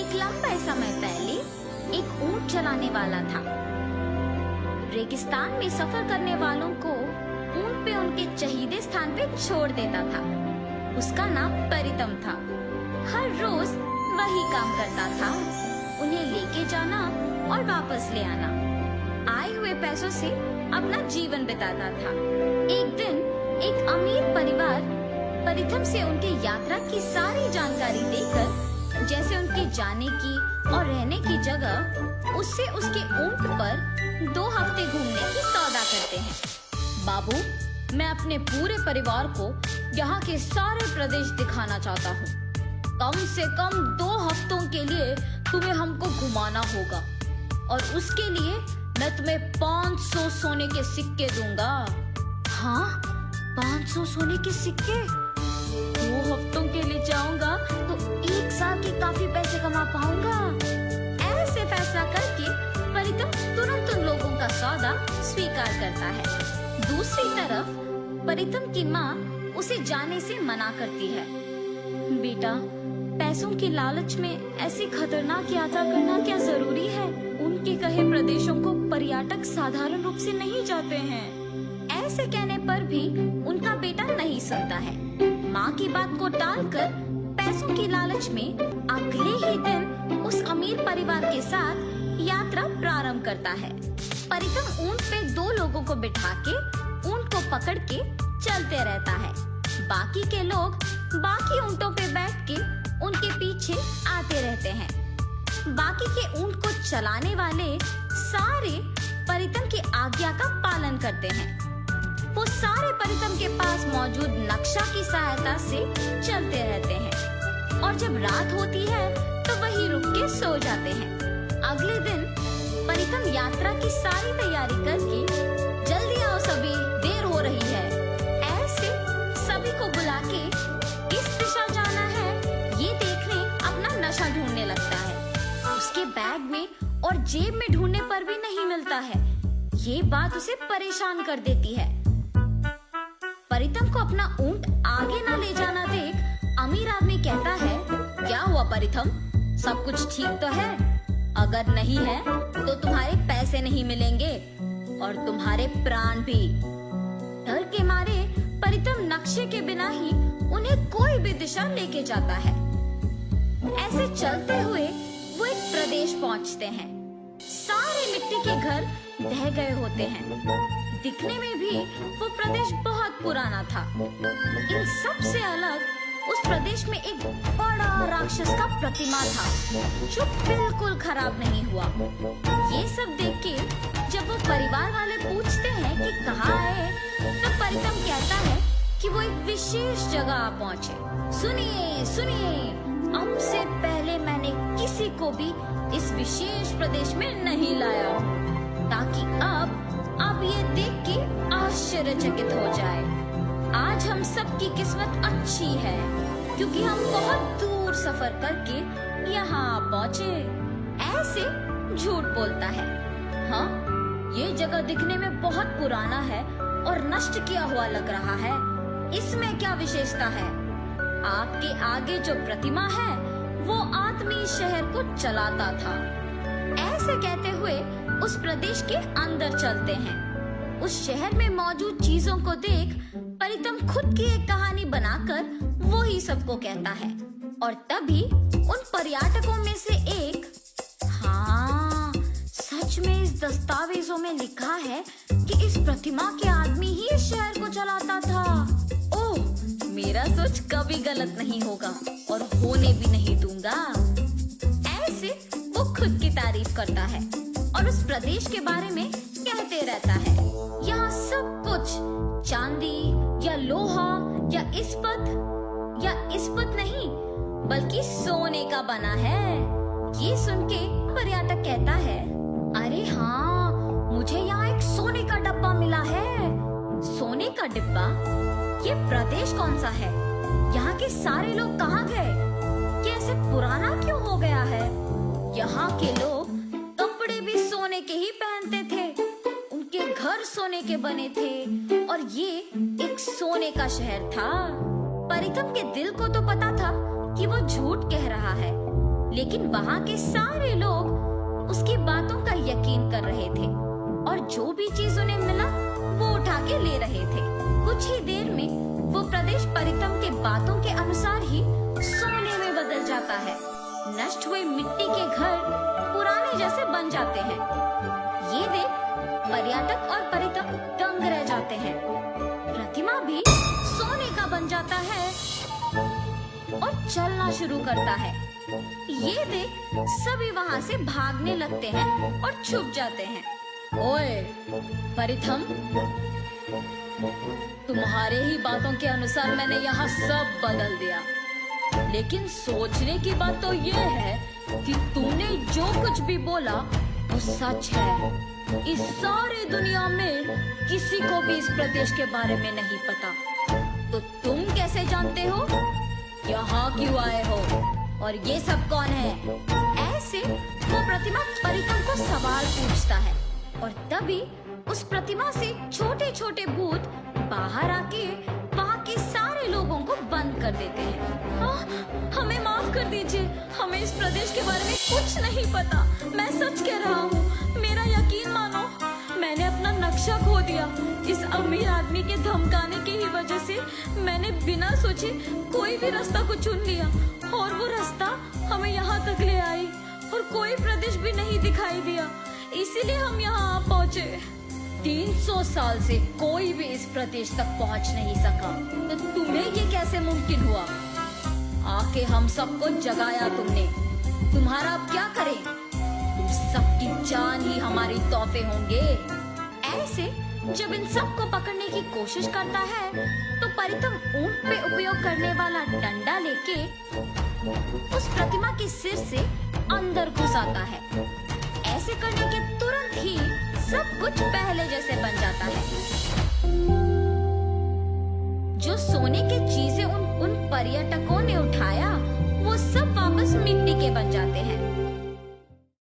एक लंबे समय पहले एक ऊंट चलाने वाला था। रेगिस्तान में सफर करने वालों को ऊंट पे उनके चहीदे स्थान पे छोड़ देता था। उसका नाम परितम था। हर रोज वही काम करता था, उन्हें लेके जाना और वापस ले आना। आए हुए पैसों से अपना जीवन बिताता था। एक दिन एक अमीर परिवार परितम से उनके यात्रा की सारी जानकारी देकर, जैसे उनके जाने की और रहने की जगह, उससे उसके ऊंट पर 2 हफ्ते घूमने की सौदा करते हैं। बाबू, मैं अपने पूरे परिवार को यहाँ के सारे प्रदेश दिखाना चाहता हूँ। कम से कम 2 हफ्तों के लिए तुम्हें हमको घुमाना होगा और उसके लिए मैं तुम्हें 500 सोने के सिक्के दूंगा। हाँ, 500 सोने के सिक्के? 2 हफ्तों के लिए जाऊंगा तो 1 साल के काफी पैसे कमा पाऊंगा। ऐसे फैसला करके परितम तुरंत उन लोगों का सौदा स्वीकार करता है। दूसरी तरफ परितम की माँ उसे जाने से मना करती है। बेटा, पैसों के लालच में ऐसी खतरनाक यात्रा करना क्या जरूरी है? उनके कहे प्रदेशों को पर्यटक साधारण रूप से नहीं जाते हैं। ऐसे कहने पर भी उनका बेटा नहीं सुनता है। माँ की बात को टालकर पैसों की लालच में अगले ही दिन उस अमीर परिवार के साथ यात्रा प्रारंभ करता है। परितम ऊंट पे 2 लोगों को बिठा के ऊंट को पकड़ के चलते रहता है। बाकी के लोग बाकी ऊंटों पे बैठ के उनके पीछे आते रहते हैं। बाकी के ऊंट को चलाने वाले सारे परितम की आज्ञा का पालन करते हैं। वो सारे परितम के पास मौजूद नक्शा की सहायता से चलते रहते हैं और जब रात होती है तो वही रुक के सो जाते हैं। अगले दिन परितम यात्रा की सारी तैयारी करके, जल्दी आओ सभी, देर हो रही है, ऐसे सभी को बुला के किस दिशा जाना है ये देखने अपना नशा ढूंढने लगता है। उसके बैग में और जेब में ढूंढने पर भी नहीं मिलता है। ये बात उसे परेशान कर देती है। परितम को अपना ऊंट आगे न ले जाना देख अमीर आदमी कहता है, क्या हुआ परितम, सब कुछ ठीक तो है? अगर नहीं है तो तुम्हारे पैसे नहीं मिलेंगे और तुम्हारे प्राण भी। डर के मारे परितम नक्शे के बिना ही उन्हें कोई भी दिशा लेके जाता है। ऐसे चलते हुए वो एक प्रदेश पहुंचते हैं। सारे मिट्टी के घर ढह गए होते हैं। दिखने में भी वो प्रदेश बहुत पुराना था। इन सब से अलग उस प्रदेश में एक बड़ा राक्षस का प्रतिमा था जो बिल्कुल खराब नहीं हुआ। ये सब देख के जब वो परिवार वाले पूछते हैं कि कहाँ है, तो परितम कहता है कि वो एक विशेष जगह आ पहुँचे। सुनिए सुनिए, अब से पहले मैंने किसी को भी इस विशेष प्रदेश में नहीं लाया, ताकि अब आप ये देख के आश्चर्यचकित हो जाए। आज हम सबकी किस्मत अच्छी है क्योंकि हम बहुत दूर सफर करके यहाँ पहुँचे। ऐसे झूठ बोलता है। हाँ, ये जगह दिखने में बहुत पुराना है और नष्ट किया हुआ लग रहा है। इसमें क्या विशेषता है? आपके आगे जो प्रतिमा है वो आदमी शहर को चलाता था। ऐसे कहते हुए उस प्रदेश के अंदर चलते हैं। उस शहर में मौजूद चीजों को देख परितम खुद की एक कहानी बनाकर वो ही सबको कहता है। और तभी उन पर्यटकों में से एक, हाँ, सच में इस दस्तावेजों में लिखा है कि इस प्रतिमा के आदमी ही इस शहर को चलाता था। ओह, मेरा सोच कभी गलत नहीं होगा और होने भी नहीं दूंगा। ऐसे वो खुद की तारीफ करता है और उस प्रदेश के बारे में कहते रहता है। यहाँ सब कुछ चांदी या लोहा या इस्पत नहीं बल्कि सोने का बना है। ये सुन के पर्यटक कहता है, अरे हाँ, मुझे यहाँ एक सोने का डब्बा मिला है। सोने का डिब्बा? ये प्रदेश कौन सा है? यहाँ के सारे लोग कहाँ गए? ये ऐसे पुराना क्यों हो गया है? यहाँ के लोग कपड़े भी सोने के ही पहनते थे, उनके घर सोने के बने थे और ये एक सोने का शहर था। परितम के दिल को तो पता था कि वो झूठ कह रहा है, लेकिन वहाँ के सारे लोग उसकी बातों का यकीन कर रहे थे और जो भी चीज उन्हें मिला वो उठा के ले रहे थे। कुछ ही देर में वो प्रदेश परितम के बातों के अनुसार ही सोने में बदल जाता है। नष्ट हुए मिट्टी के घर पुराने जैसे बन जाते हैं। ये देख पर्यटक और परितम दंग रह जाते हैं। प्रतिमा भी सोने का बन जाता है और चलना शुरू करता है। ये देख सभी वहाँ से भागने लगते हैं और छुप जाते हैं। ओए परिथम, तुम्हारे ही बातों के अनुसार मैंने यहाँ सब बदल दिया, लेकिन सोचने की बात तो ये है कि तूने जो कुछ भी बोला वो सच है। इस सारी दुनिया में किसी को भी इस प्रदेश के बारे में नहीं पता, तो तुम कैसे जानते हो? यहाँ क्यों आए हो और ये सब कौन है? ऐसे वो प्रतिमा परितम को सवाल पूछता है और तभी उस प्रतिमा से छोटे छोटे भूत बाहर आके वहाँ के सारे लोगों को बंद कर देते हैं। हमें माफ कर दीजिए, हमें इस प्रदेश के बारे में कुछ नहीं पता। मैं सच कह रहा हूँ, मेरा यकीन मानो, मैंने अपना नक्शा खो दिया। इस अमीर आदमी के धमकाने की ही वजह से मैंने बिना सोचे कोई भी रास्ता को चुन लिया और वो रास्ता हमें यहाँ तक ले आई और कोई प्रदेश भी नहीं दिखाई दिया, इसीलिए हम यहाँ आ पहुँचे। 300 साल से कोई भी इस प्रदेश तक पहुँच नहीं सका, तो तुम्हें ये कैसे मुमकिन हुआ? आके हम सबको जगाया तुमने। तुम्हारा अब क्या करें? तुम सबकी जान ही हमारी तोहफे होंगे। ऐसे जब इन सबको पकड़ने की कोशिश करता है तो परितम ऊंट पे उपयोग करने वाला डंडा लेके उस प्रतिमा के सिर से अंदर घुस आता है। ऐसे करने के तुरंत ही सब कुछ पहले जैसे बन जाता है। जो सोने की चीजें उन पर्यटकों ने उठाया वो सब वापस मिट्टी के बन जाते हैं।